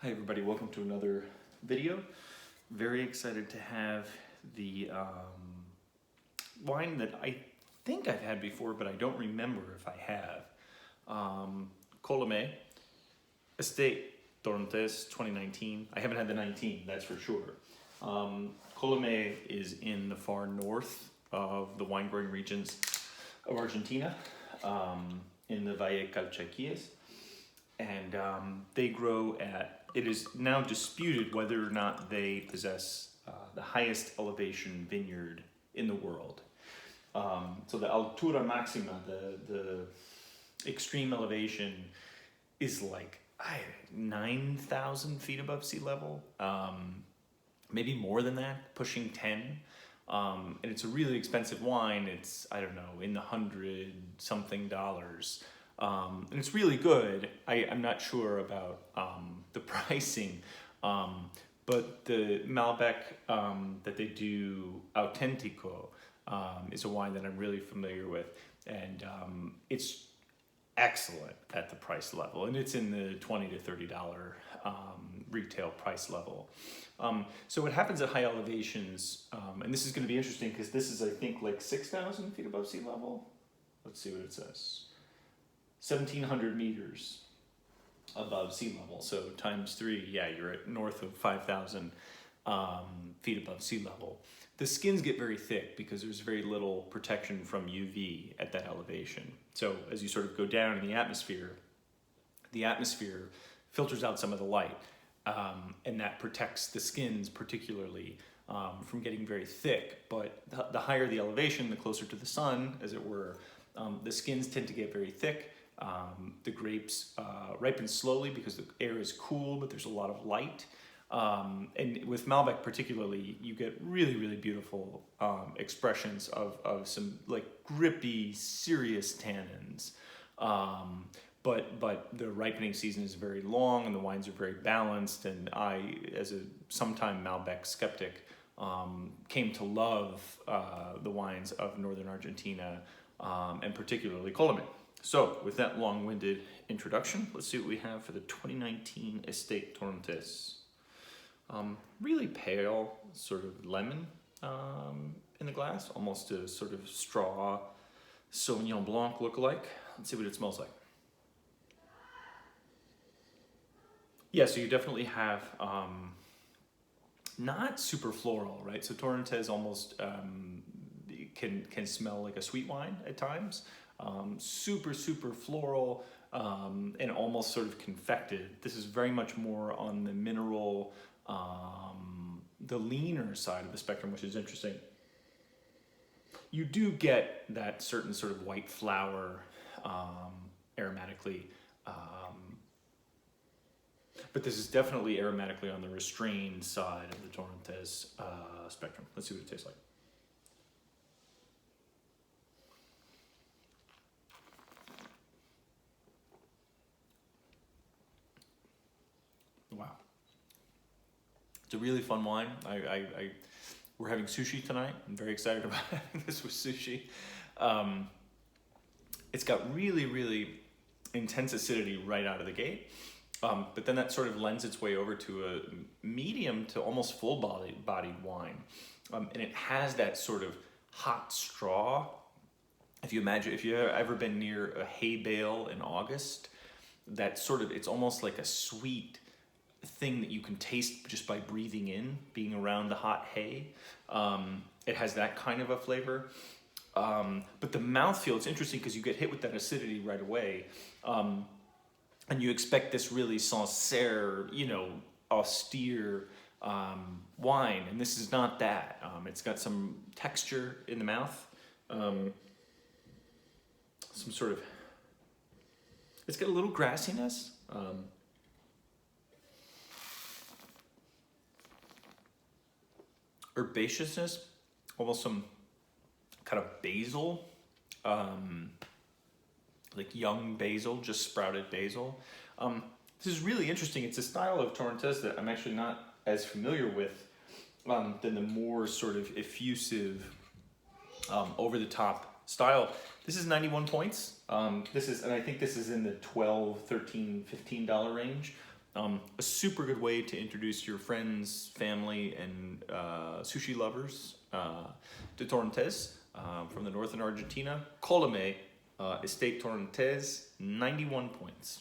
Hi everybody, welcome to another video. Very excited to have the wine that I think I've had before, but I don't remember if I have. Colome Torrontes 2019. I haven't had the 19, that's for sure. Colome is in the far north of the wine growing regions of Argentina, in the Valle Calchaquíes. And they grow at, it is now disputed whether or not they possess the highest elevation vineyard in the world. So the altura maxima, the extreme elevation is like 9,000 feet above sea level, maybe more than that, pushing 10. And it's a really expensive wine. It's, I don't know, in the $100 something. And it's really good. I'm not sure about the pricing, but the Malbec that they do, Auténtico, is a wine that I'm really familiar with, and it's excellent at the price level, and it's in the $20 to $30 retail price level. So what happens at high elevations, and this is going to be interesting because this is, I think, like 6,000 feet above sea level. Let's see what it says. 1,700 meters above sea level, so times 3, yeah, you're at north of 5,000 feet above sea level. The skins get very thick because there's very little protection from UV at that elevation. So as you sort of go down in the atmosphere filters out some of the light, and that protects the skins particularly from getting very thick. But the higher the elevation, the closer to the sun, as it were, the skins tend to get very thick. The grapes ripen slowly because the air is cool, but there's a lot of light. And with Malbec particularly, you get really, really beautiful expressions of some like grippy, serious tannins. But the ripening season is very long and the wines are very balanced. And I, as a sometime Malbec skeptic, came to love the wines of northern Argentina, and particularly Colome. So, with that long-winded introduction, let's see what we have for the 2019 Estate Torrontes. Really pale, sort of lemon in the glass, almost a sort of straw Sauvignon Blanc look-alike. Let's see what it smells like. Yeah, so you definitely have not super floral, right? So Torrontes almost can smell like a sweet wine at times. Super floral, and almost sort of confected. This is very much more on the mineral, the leaner side of the spectrum, which is interesting. You do get that certain sort of white flower aromatically, but this is definitely aromatically on the restrained side of the Torrontes spectrum. Let's see what it tastes like. Wow. It's a really fun wine. We're having sushi tonight. I'm very excited about having this with sushi. It's got really, really intense acidity right out of the gate. But then that sort of lends its way over to a medium to almost full-bodied wine. And it has that sort of hot straw. If you've ever been near a hay bale in August, that sort of, it's almost like a sweet thing that you can taste just by breathing in, being around the hot hay. It has that kind of a flavor. But the mouthfeel, it's interesting because you get hit with that acidity right away. And you expect this really sincere, austere wine. And this is not that. It's got some texture in the mouth. Some sort of, it's got a little grassiness. Herbaceousness, almost some kind of basil, like young basil, just sprouted basil. This is really interesting. It's a style of Torrontes that I'm actually not as familiar with than the more sort of effusive, over-the-top style. This is 91 points. And I think this is in the $12, $13, $15 range. A super good way to introduce your friends, family, and sushi lovers to Torrontes from the northern Argentina. Colome Estate Torrontes, 91 points.